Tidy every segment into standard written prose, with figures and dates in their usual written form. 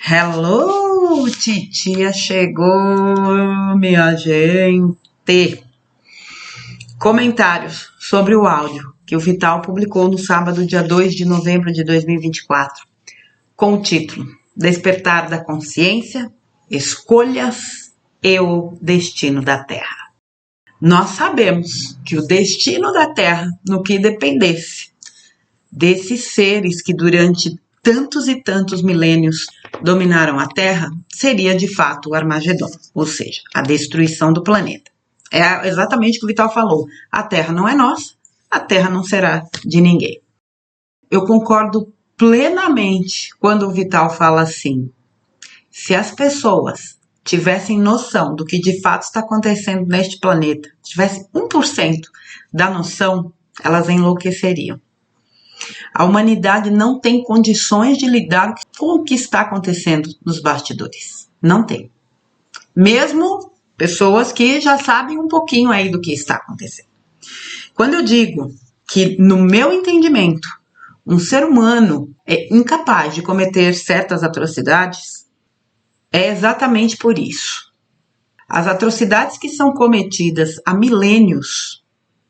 Hello, titia chegou, minha gente. Comentários sobre o áudio que o Vital publicou no sábado, dia 2 de novembro de 2024, com o título Despertar da Consciência, Escolhas e o Destino da Terra. Nós sabemos que o destino da Terra, no que dependesse desses seres que durante tantos e tantos milênios dominaram a Terra, seria de fato o Armagedon, ou seja, a destruição do planeta. É exatamente o que o Vital falou. A Terra não é nossa, a Terra não será de ninguém. Eu concordo plenamente quando o Vital fala assim: se as pessoas tivessem noção do que de fato está acontecendo neste planeta, tivessem 1% da noção, elas enlouqueceriam. A humanidade não tem condições de lidar com o que está acontecendo nos bastidores. Não tem. Mesmo pessoas que já sabem um pouquinho aí do que está acontecendo. Quando eu digo que, no meu entendimento, um ser humano é incapaz de cometer certas atrocidades, é exatamente por isso. As atrocidades que são cometidas há milênios,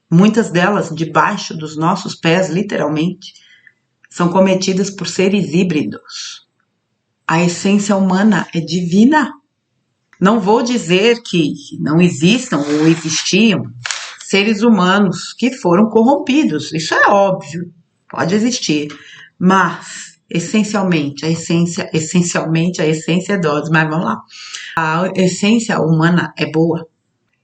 muitas delas debaixo dos nossos pés, literalmente, são cometidas por seres híbridos. A essência humana é divina. Não vou dizer que não existam ou existiam seres humanos que foram corrompidos. Isso é óbvio, pode existir. Mas, essencialmente, a essência é dose. Mas vamos lá. A essência humana é boa.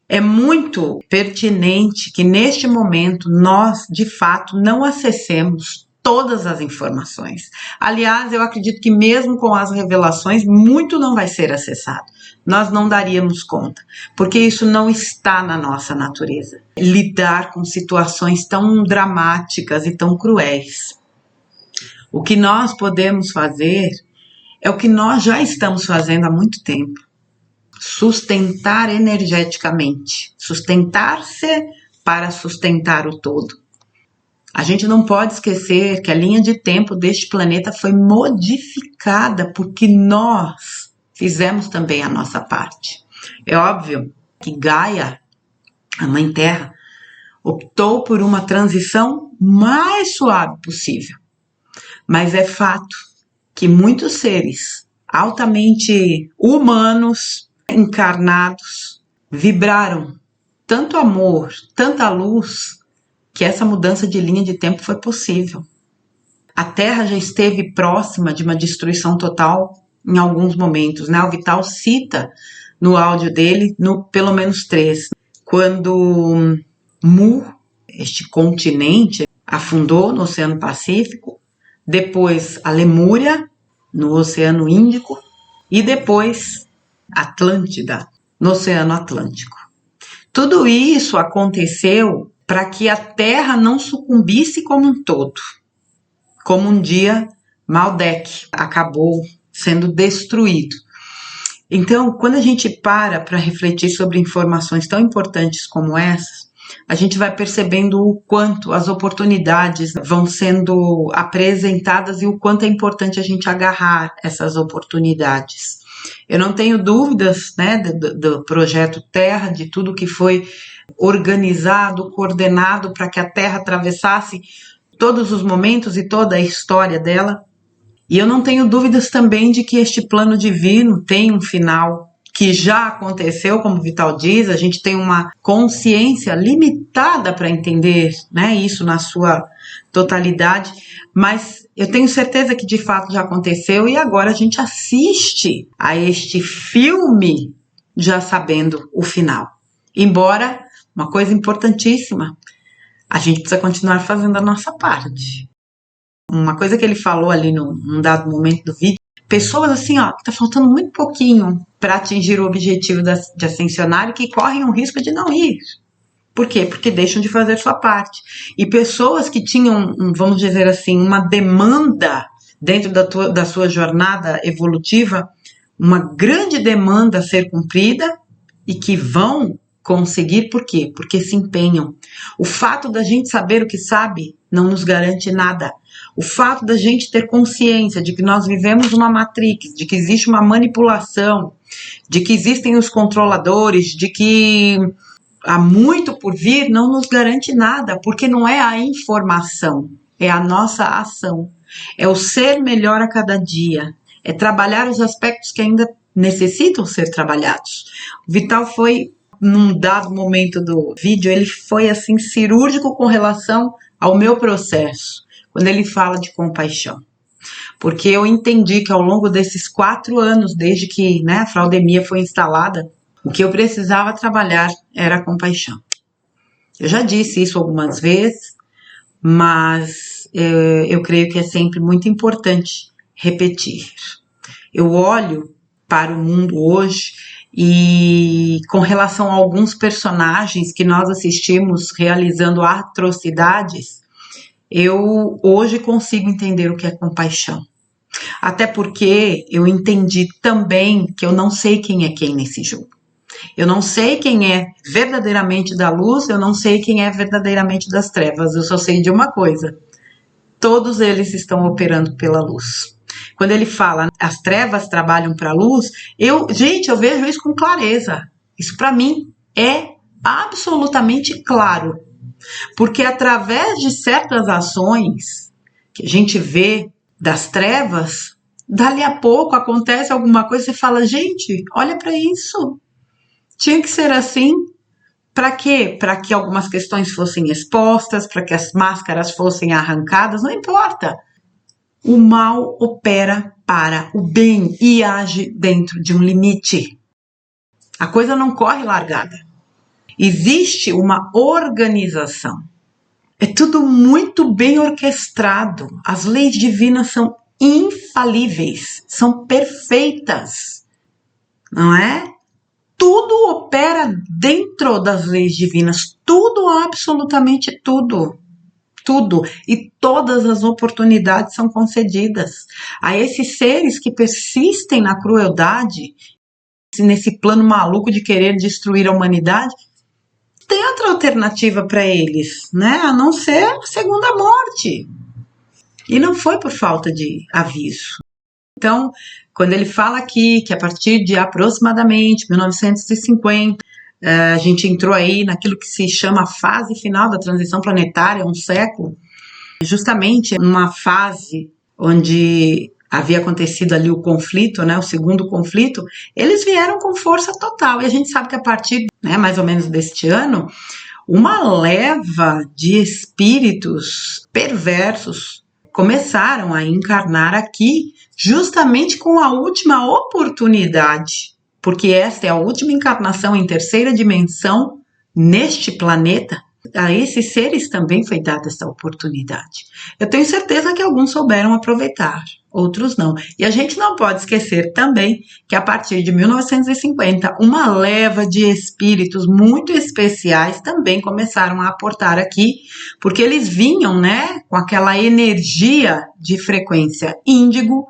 É muito pertinente que neste momento nós, de fato, não acessemos todas as informações. Aliás, eu acredito que mesmo com as revelações, muito não vai ser acessado. Nós não daríamos conta, porque isso não está na nossa natureza. Lidar com situações tão dramáticas e tão cruéis. O que nós podemos fazer é o que nós já estamos fazendo há muito tempo. Sustentar energeticamente. Sustentar-se para sustentar o todo. A gente não pode esquecer que a linha de tempo deste planeta foi modificada porque nós fizemos também a nossa parte. É óbvio que Gaia, a Mãe Terra, optou por uma transição mais suave possível. Mas é fato que muitos seres altamente humanos, encarnados, vibraram tanto amor, tanta luz, que essa mudança de linha de tempo foi possível. A Terra já esteve próxima de uma destruição total em alguns momentos, né? O Vital cita no áudio dele, pelo menos 3. Quando Mu, este continente, afundou no Oceano Pacífico, depois a Lemúria, no Oceano Índico, e depois Atlântida, no Oceano Atlântico. Tudo isso aconteceu para que a Terra não sucumbisse como um todo. Como um dia Maldek acabou sendo destruído. Então, quando a gente para refletir sobre informações tão importantes como essas, a gente vai percebendo o quanto as oportunidades vão sendo apresentadas e o quanto é importante a gente agarrar essas oportunidades. Eu não tenho dúvidas, né, do projeto Terra, de tudo que foi organizado, coordenado para que a Terra atravessasse todos os momentos e toda a história dela. E eu não tenho dúvidas também de que este plano divino tem um final que já aconteceu, como o Vital diz. A gente tem uma consciência limitada para entender, né, isso na sua totalidade, mas eu tenho certeza que de fato já aconteceu e agora a gente assiste a este filme já sabendo o final. Embora, uma coisa importantíssima, a gente precisa continuar fazendo a nossa parte. Uma coisa que ele falou ali num dado momento do vídeo, pessoas assim, ó, que tá faltando muito pouquinho para atingir o objetivo de ascensionário, que correm o risco de não ir. Por quê? Porque deixam de fazer sua parte. E pessoas que tinham, vamos dizer assim, uma demanda dentro da sua jornada evolutiva, uma grande demanda a ser cumprida e que vão conseguir, por quê? Porque se empenham. O fato da gente saber o que sabe não nos garante nada. O fato da gente ter consciência de que nós vivemos uma matrix, de que existe uma manipulação, de que existem os controladores, de que há muito por vir, não nos garante nada, porque não é a informação, é a nossa ação, é o ser melhor a cada dia, é trabalhar os aspectos que ainda necessitam ser trabalhados. O Vital foi, num dado momento do vídeo, ele foi assim cirúrgico com relação ao meu processo, quando ele fala de compaixão. Porque eu entendi que ao longo desses 4 anos, desde que a fraudemia foi instalada, o que eu precisava trabalhar era a compaixão. Eu já disse isso algumas vezes, mas eu creio que é sempre muito importante repetir. Eu olho para o mundo hoje e com relação a alguns personagens que nós assistimos realizando atrocidades, eu hoje consigo entender o que é compaixão. Até porque eu entendi também que eu não sei quem é quem nesse jogo. Eu não sei quem é verdadeiramente da luz, eu não sei quem é verdadeiramente das trevas. Eu só sei de uma coisa: todos eles estão operando pela luz. Quando ele fala, as trevas trabalham para a luz, eu vejo isso com clareza. Isso para mim é absolutamente claro. Porque através de certas ações que a gente vê das trevas, dali a pouco acontece alguma coisa e você fala, gente, olha para isso. Tinha que ser assim. Para quê? Para que algumas questões fossem expostas, para que as máscaras fossem arrancadas, não importa. O mal opera para o bem e age dentro de um limite. A coisa não corre largada. Existe uma organização. É tudo muito bem orquestrado. As leis divinas são infalíveis, são perfeitas, não é? Tudo opera dentro das leis divinas, tudo, absolutamente tudo. Tudo, e todas as oportunidades são concedidas a esses seres que persistem na crueldade, nesse plano maluco de querer destruir a humanidade. Tem outra alternativa para eles, a não ser a segunda morte. E não foi por falta de aviso. Então, quando ele fala aqui que a partir de aproximadamente 1950, a gente entrou aí naquilo que se chama a fase final da transição planetária, um século, justamente numa fase onde havia acontecido ali o conflito, o segundo conflito, eles vieram com força total. E a gente sabe que a partir, mais ou menos deste ano, uma leva de espíritos perversos começaram a encarnar aqui justamente com a última oportunidade, porque esta é a última encarnação em terceira dimensão neste planeta. A esses seres também foi dada essa oportunidade. Eu tenho certeza que alguns souberam aproveitar, outros não. E a gente não pode esquecer também que a partir de 1950, uma leva de espíritos muito especiais também começaram a aportar aqui, porque eles vinham, com aquela energia de frequência índigo,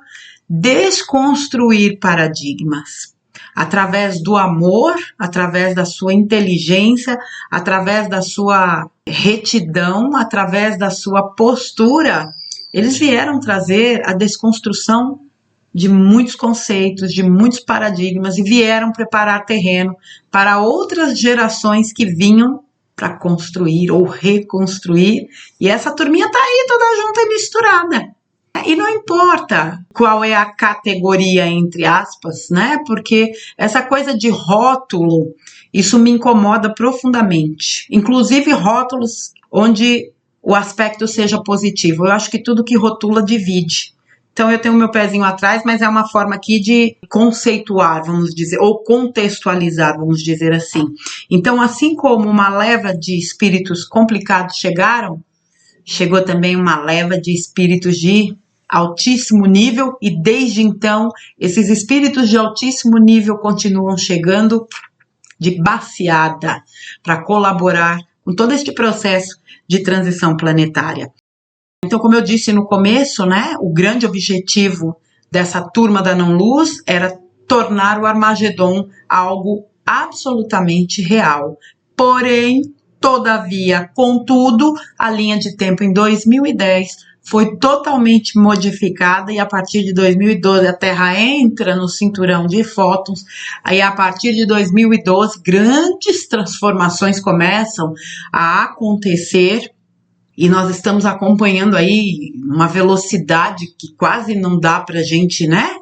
desconstruir paradigmas. Através do amor, através da sua inteligência, através da sua retidão, através da sua postura, eles vieram trazer a desconstrução de muitos conceitos, de muitos paradigmas e vieram preparar terreno para outras gerações que vinham para construir ou reconstruir. E essa turminha tá aí toda junta e misturada. E não importa qual é a categoria, entre aspas, porque essa coisa de rótulo, isso me incomoda profundamente. Inclusive rótulos onde o aspecto seja positivo. Eu acho que tudo que rotula divide. Então eu tenho meu pezinho atrás, mas é uma forma aqui de conceituar, vamos dizer, ou contextualizar, vamos dizer assim. Então, assim como uma leva de espíritos complicados chegou também uma leva de espíritos de altíssimo nível, e desde então esses espíritos de altíssimo nível continuam chegando de baseada para colaborar com todo este processo de transição planetária. Então, como eu disse no começo, o grande objetivo dessa turma da não-luz era tornar o Armagedon algo absolutamente real. Porém, todavia, contudo, a linha de tempo em 2010 foi totalmente modificada e a partir de 2012 a Terra entra no cinturão de fótons. Aí a partir de 2012 grandes transformações começam a acontecer e nós estamos acompanhando aí uma velocidade que quase não dá pra gente, né?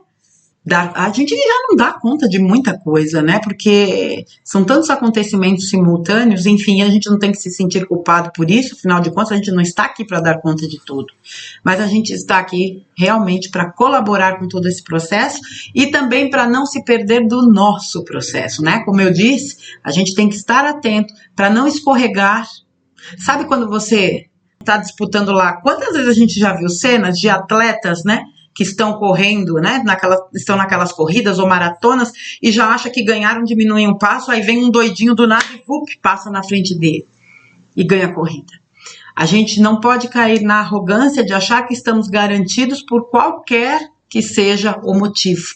A gente já não dá conta de muita coisa, né? Porque são tantos acontecimentos simultâneos, enfim, a gente não tem que se sentir culpado por isso, afinal de contas, a gente não está aqui para dar conta de tudo. Mas a gente está aqui realmente para colaborar com todo esse processo e também para não se perder do nosso processo, né? Como eu disse, a gente tem que estar atento para não escorregar. Sabe quando você está disputando lá? Quantas vezes a gente já viu cenas de atletas, né? Que estão correndo, né, estão naquelas corridas ou maratonas e já acha que ganharam, diminuem um passo, aí vem um doidinho do nada e passa na frente dele e ganha a corrida. A gente não pode cair na arrogância de achar que estamos garantidos por qualquer que seja o motivo.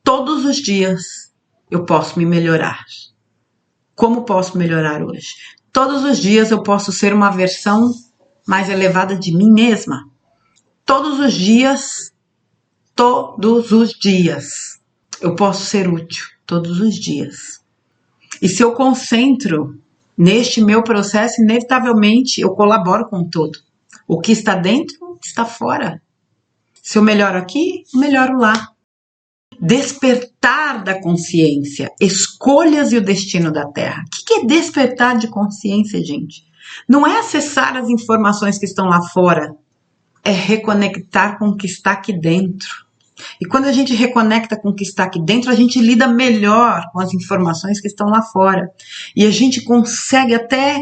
Todos os dias eu posso me melhorar. Como posso melhorar hoje? Todos os dias eu posso ser uma versão mais elevada de mim mesma. Todos os dias, eu posso ser útil, todos os dias. E se eu concentro neste meu processo, inevitavelmente eu colaboro com o todo. O que está dentro, está fora. Se eu melhoro aqui, eu melhoro lá. Despertar da consciência, escolhas e o destino da Terra. O que é despertar de consciência, gente? Não é acessar as informações que estão lá fora, é reconectar com o que está aqui dentro. E quando a gente reconecta com o que está aqui dentro, a gente lida melhor com as informações que estão lá fora. E a gente consegue até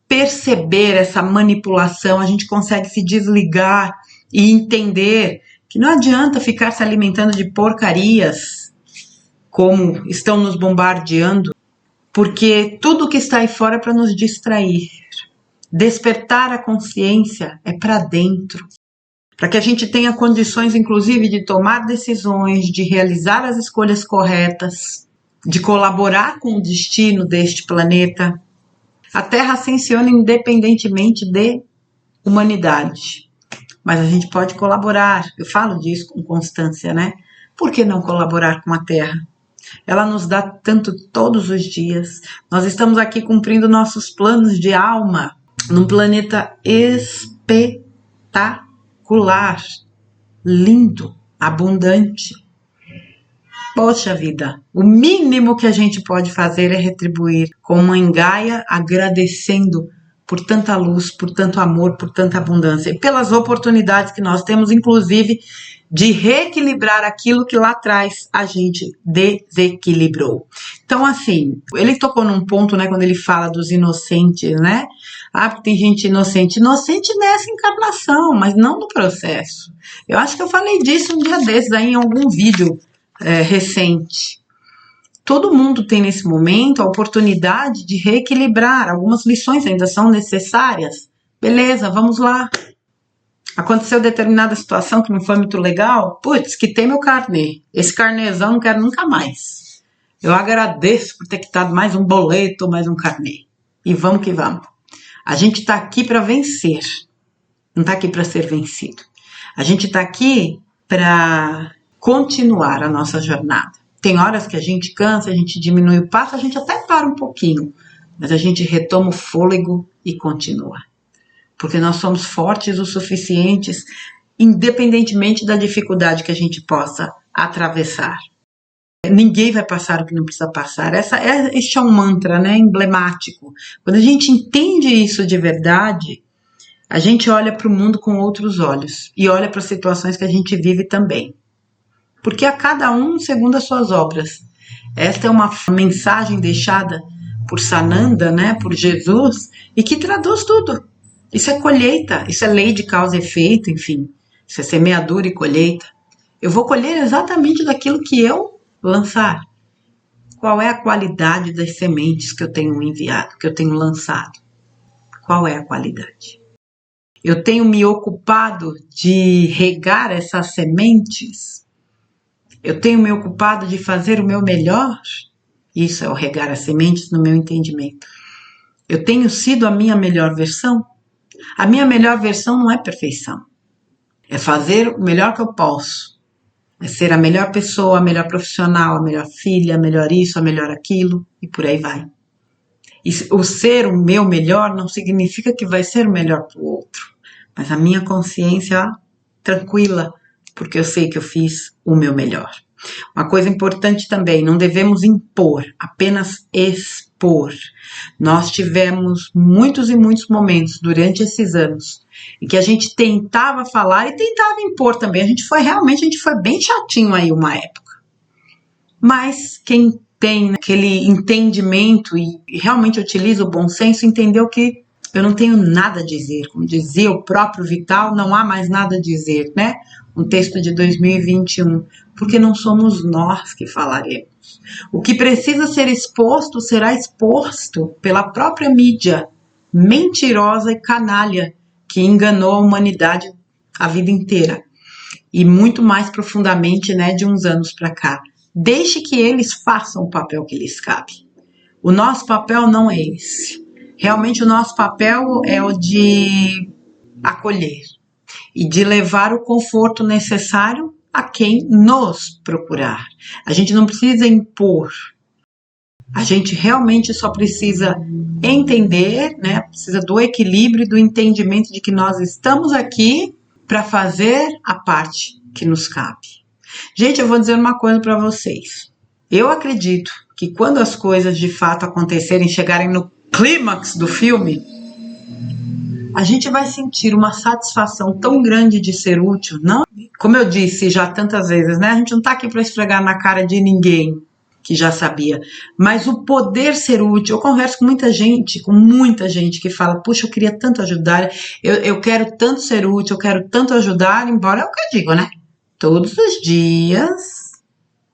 perceber essa manipulação, a gente consegue se desligar e entender que não adianta ficar se alimentando de porcarias, como estão nos bombardeando, porque tudo que está aí fora é para nos distrair. Despertar a consciência é para dentro. Para que a gente tenha condições, inclusive, de tomar decisões, de realizar as escolhas corretas, de colaborar com o destino deste planeta. A Terra ascensiona independentemente de humanidade, mas a gente pode colaborar. Eu falo disso com constância, né? Por que não colaborar com a Terra? Ela nos dá tanto todos os dias. Nós estamos aqui cumprindo nossos planos de alma num planeta espetacular. Lindo, abundante. Poxa vida, o mínimo que a gente pode fazer é retribuir com Mãe Gaia, agradecendo por tanta luz, por tanto amor, por tanta abundância e pelas oportunidades que nós temos, inclusive, de reequilibrar aquilo que lá atrás a gente desequilibrou. Então, assim, ele tocou num ponto, né, quando ele fala dos inocentes, né? Ah, porque tem gente inocente. Inocente nessa encarnação, mas não no processo. Eu acho que eu falei disso um dia desses aí em algum vídeo recente. Todo mundo tem nesse momento a oportunidade de reequilibrar. Algumas lições ainda são necessárias. Beleza, vamos lá. Aconteceu determinada situação que não foi muito legal. Putz, quitei meu carnê. Esse carnezão não quero nunca mais. Eu agradeço por ter quitado mais um boleto, mais um carnê. E vamos que vamos. A gente está aqui para vencer. Não está aqui para ser vencido. A gente está aqui para continuar a nossa jornada. Tem horas que a gente cansa, a gente diminui o passo, a gente até para um pouquinho. Mas a gente retoma o fôlego e continua. Porque nós somos fortes o suficientes, independentemente da dificuldade que a gente possa atravessar. Ninguém vai passar o que não precisa passar. Este é um mantra, né, emblemático. Quando a gente entende isso de verdade, a gente olha para o mundo com outros olhos e olha para as situações que a gente vive também. Porque a cada um segundo as suas obras. Esta é uma mensagem deixada por Sananda, né, por Jesus, e que traduz tudo. Isso é colheita, isso é lei de causa e efeito, enfim. Isso é semeadura e colheita. Eu vou colher exatamente daquilo que eu lançar. Qual é a qualidade das sementes que eu tenho enviado, que eu tenho lançado? Qual é a qualidade? Eu tenho me ocupado de regar essas sementes? Eu tenho me ocupado de fazer o meu melhor? Isso é o regar as sementes no meu entendimento. Eu tenho sido a minha melhor versão? A minha melhor versão não é perfeição. É fazer o melhor que eu posso. É ser a melhor pessoa, a melhor profissional, a melhor filha, a melhor isso, a melhor aquilo, e por aí vai. E o ser o meu melhor não significa que vai ser o melhor para o outro. Mas a minha consciência, tranquila, porque eu sei que eu fiz o meu melhor. Uma coisa importante também, não devemos impor, apenas expor. Nós tivemos muitos e muitos momentos durante esses anos em que a gente tentava falar e tentava impor também. A gente foi bem chatinho aí uma época. Mas quem tem aquele entendimento e realmente utiliza o bom senso, entendeu que eu não tenho nada a dizer. Como dizia o próprio Vital, não há mais nada a dizer, né? Um texto de 2021, porque não somos nós que falaremos. O que precisa ser exposto será exposto pela própria mídia mentirosa e canalha que enganou a humanidade a vida inteira. E muito mais profundamente, né, de uns anos para cá. Deixe que eles façam o papel que lhes cabe. O nosso papel não é esse. Realmente o nosso papel é o de acolher e de levar o conforto necessário a quem nos procurar. A gente não precisa impor. A gente realmente só precisa entender, né? Precisa do equilíbrio e do entendimento de que nós estamos aqui para fazer a parte que nos cabe. Gente, eu vou dizer uma coisa para vocês. Eu acredito que quando as coisas de fato acontecerem, chegarem no clímax do filme, a gente vai sentir uma satisfação tão grande de ser útil. Não, como eu disse já tantas vezes, né? A gente não está aqui para esfregar na cara de ninguém que já sabia, mas o poder ser útil. Eu converso com muita gente que fala, puxa, eu queria tanto ajudar, eu quero tanto ser útil, eu quero tanto ajudar, embora é o que eu digo, né? Todos os dias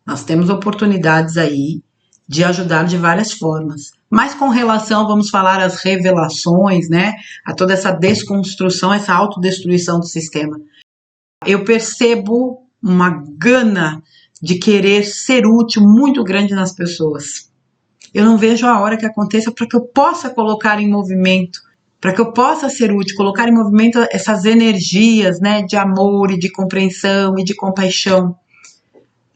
nós temos oportunidades aí de ajudar de várias formas. Mas com relação, vamos falar, às revelações, né? A toda essa desconstrução, essa autodestruição do sistema. Eu percebo uma gana de querer ser útil muito grande nas pessoas. Eu não vejo a hora que aconteça para que eu possa colocar em movimento, para que eu possa ser útil, colocar em movimento essas energias, né, de amor e de compreensão e de compaixão.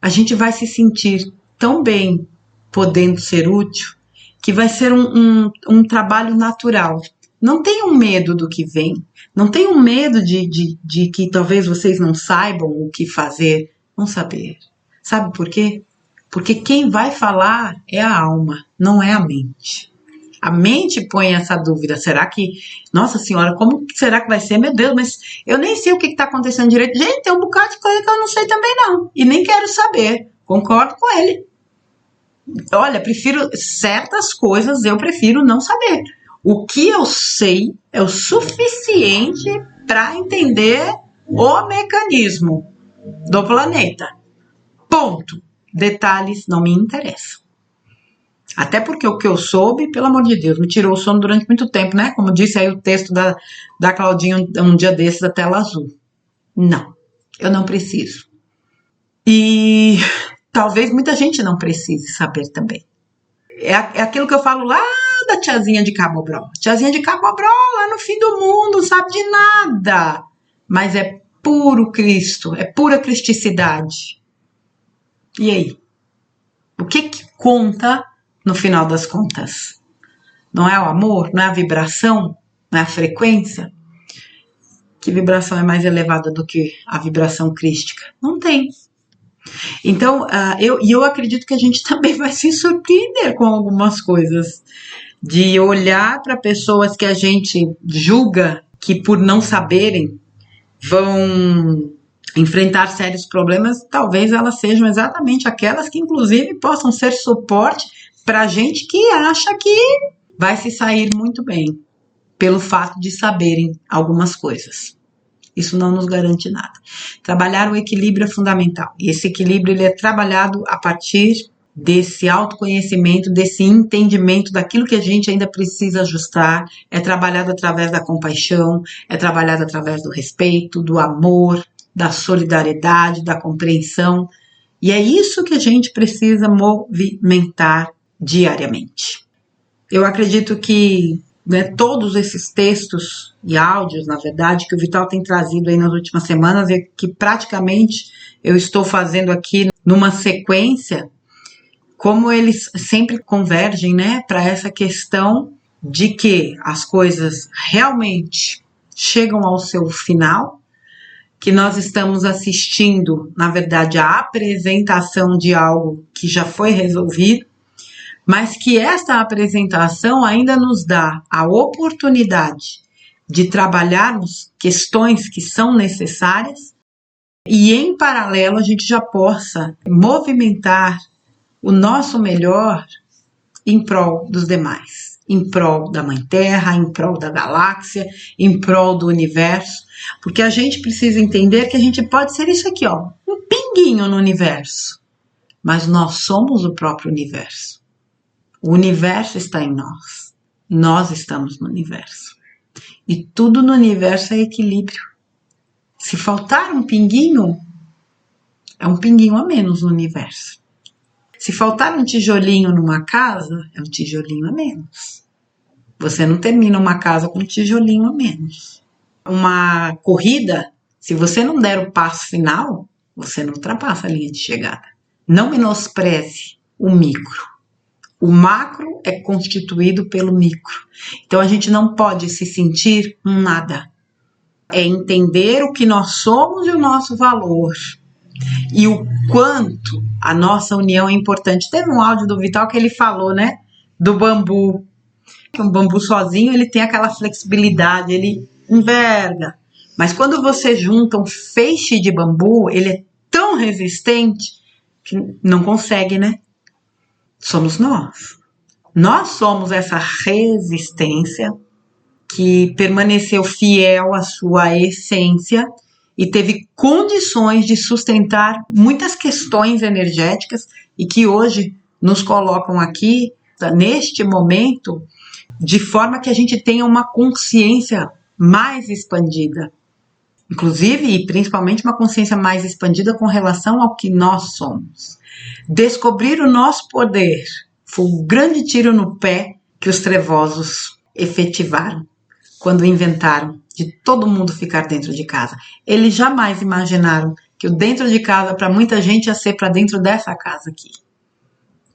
A gente vai se sentir tão bem podendo ser útil, que vai ser um trabalho natural. Não tenham medo do que vem, não tenham medo de que talvez vocês não saibam o que fazer. Vão saber. Sabe por quê? Porque quem vai falar é a alma, não é a mente. A mente põe essa dúvida, será que, nossa senhora, como será que vai ser? Meu Deus, mas eu nem sei o que está acontecendo direito. Gente, tem um bocado de coisa que eu não sei também não, e nem quero saber, concordo com ele. Olha, certas coisas eu prefiro não saber. O que eu sei é o suficiente para entender o mecanismo do planeta. Ponto. Detalhes não me interessam. Até porque o que eu soube, pelo amor de Deus, me tirou o sono durante muito tempo, né? Como disse aí o texto da Claudinha um dia desses, a tela azul. Não, eu não preciso. E talvez muita gente não precise saber também. É aquilo que eu falo lá da tiazinha de Cabobral. Tiazinha de Cabobral, lá no fim do mundo, sabe de nada. Mas é puro Cristo, é pura cristicidade. E aí? O que conta no final das contas? Não é o amor? Não é a vibração? Não é a frequência? Que vibração é mais elevada do que a vibração crística? Não tem. Então, eu acredito que a gente também vai se surpreender com algumas coisas. De olhar para pessoas que a gente julga que por não saberem vão enfrentar sérios problemas, talvez elas sejam exatamente aquelas que inclusive possam ser suporte para a gente que acha que vai se sair muito bem pelo fato de saberem algumas coisas. Isso não nos garante nada. Trabalhar o equilíbrio é fundamental. E esse equilíbrio ele é trabalhado a partir desse autoconhecimento, desse entendimento daquilo que a gente ainda precisa ajustar. É trabalhado através da compaixão, é trabalhado através do respeito, do amor, da solidariedade, da compreensão. E é isso que a gente precisa movimentar diariamente. Eu acredito que né, todos esses textos e áudios, na verdade, que o Vital tem trazido aí nas últimas semanas e que praticamente eu estou fazendo aqui numa sequência, como eles sempre convergem, né, para essa questão de que as coisas realmente chegam ao seu final, que nós estamos assistindo, na verdade, a apresentação de algo que já foi resolvido, mas que esta apresentação ainda nos dá a oportunidade de trabalharmos questões que são necessárias e, em paralelo, a gente já possa movimentar o nosso melhor em prol dos demais, em prol da Mãe Terra, em prol da galáxia, em prol do universo, porque a gente precisa entender que a gente pode ser isso aqui, ó, um pinguinho no universo, mas nós somos o próprio universo. O universo está em nós. Nós estamos no universo. E tudo no universo é equilíbrio. Se faltar um pinguinho, é um pinguinho a menos no universo. Se faltar um tijolinho numa casa, é um tijolinho a menos. Você não termina uma casa com um tijolinho a menos. Uma corrida, se você não der o passo final, você não ultrapassa a linha de chegada. Não menospreze o micro. O macro é constituído pelo micro. Então, a gente não pode se sentir um nada. É entender o que nós somos e o nosso valor. E o quanto a nossa união é importante. Teve um áudio do Vital que ele falou, né? Do bambu. Um bambu sozinho, ele tem aquela flexibilidade, ele enverga. Mas quando você junta um feixe de bambu, ele é tão resistente que não consegue, né? Somos nós. Nós somos essa resistência que permaneceu fiel à sua essência e teve condições de sustentar muitas questões energéticas e que hoje nos colocam aqui, neste momento, de forma que a gente tenha uma consciência mais expandida. Inclusive, e principalmente, uma consciência mais expandida com relação ao que nós somos. Descobrir o nosso poder foi o grande tiro no pé que os trevosos efetivaram quando inventaram de todo mundo ficar dentro de casa. Eles jamais imaginaram que o dentro de casa para muita gente ia ser para dentro dessa casa aqui.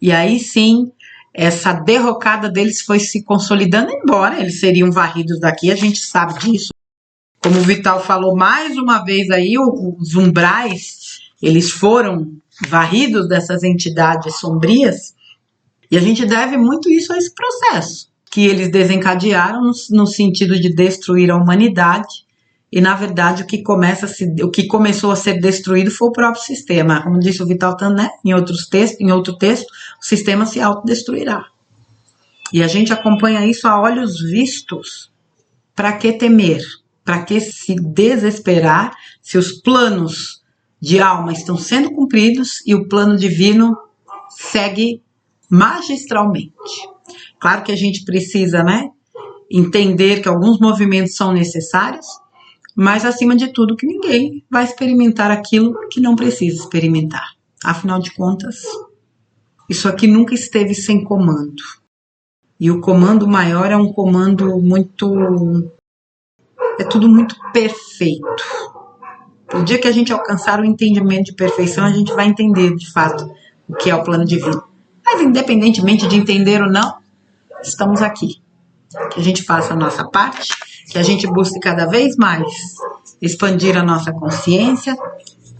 E aí sim, essa derrocada deles foi se consolidando, embora eles seriam varridos daqui, a gente sabe disso. Como o Vital falou mais uma vez aí, os umbrais, eles foram varridos dessas entidades sombrias, e a gente deve muito isso a esse processo, que eles desencadearam no sentido de destruir a humanidade, e na verdade o que começou a ser destruído foi o próprio sistema. Como disse o Vital Tan, né? Em outro texto, o sistema se autodestruirá. E a gente acompanha isso a olhos vistos. Para que temer? Para que se desesperar se os planos de alma estão sendo cumpridos e o plano divino segue magistralmente? Claro que a gente precisa, né, entender que alguns movimentos são necessários, mas acima de tudo que ninguém vai experimentar aquilo que não precisa experimentar. Afinal de contas, isso aqui nunca esteve sem comando. E o comando maior é um comando muito... é tudo muito perfeito. O dia que a gente alcançar o entendimento de perfeição, a gente vai entender, de fato, o que é o plano divino. Mas, independentemente de entender ou não, estamos aqui. Que a gente faça a nossa parte, que a gente busque cada vez mais expandir a nossa consciência,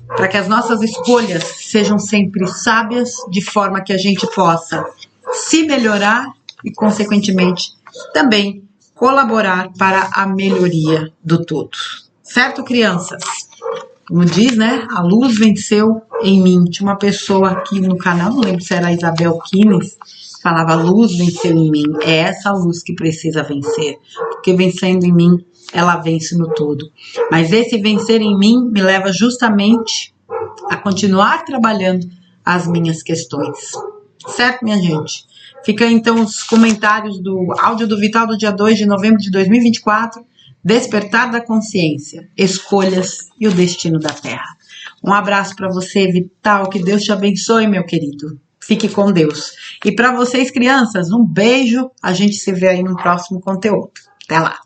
para que as nossas escolhas sejam sempre sábias, de forma que a gente possa se melhorar e, consequentemente, também colaborar para a melhoria do todo. Certo, crianças? Como diz, né? A luz venceu em mim. Tinha uma pessoa aqui no canal, não lembro se era a Isabel Kines, falava: a luz venceu em mim. É essa luz que precisa vencer. Porque vencendo em mim, ela vence no todo. Mas esse vencer em mim me leva justamente a continuar trabalhando as minhas questões. Certo, minha gente? Fica então os comentários do áudio do Vital do dia 2 de novembro de 2024, Despertar da Consciência, Escolhas e o Destino da Terra. Um abraço para você, Vital, que Deus te abençoe, meu querido. Fique com Deus. E para vocês, crianças, um beijo. A gente se vê aí no próximo conteúdo. Até lá!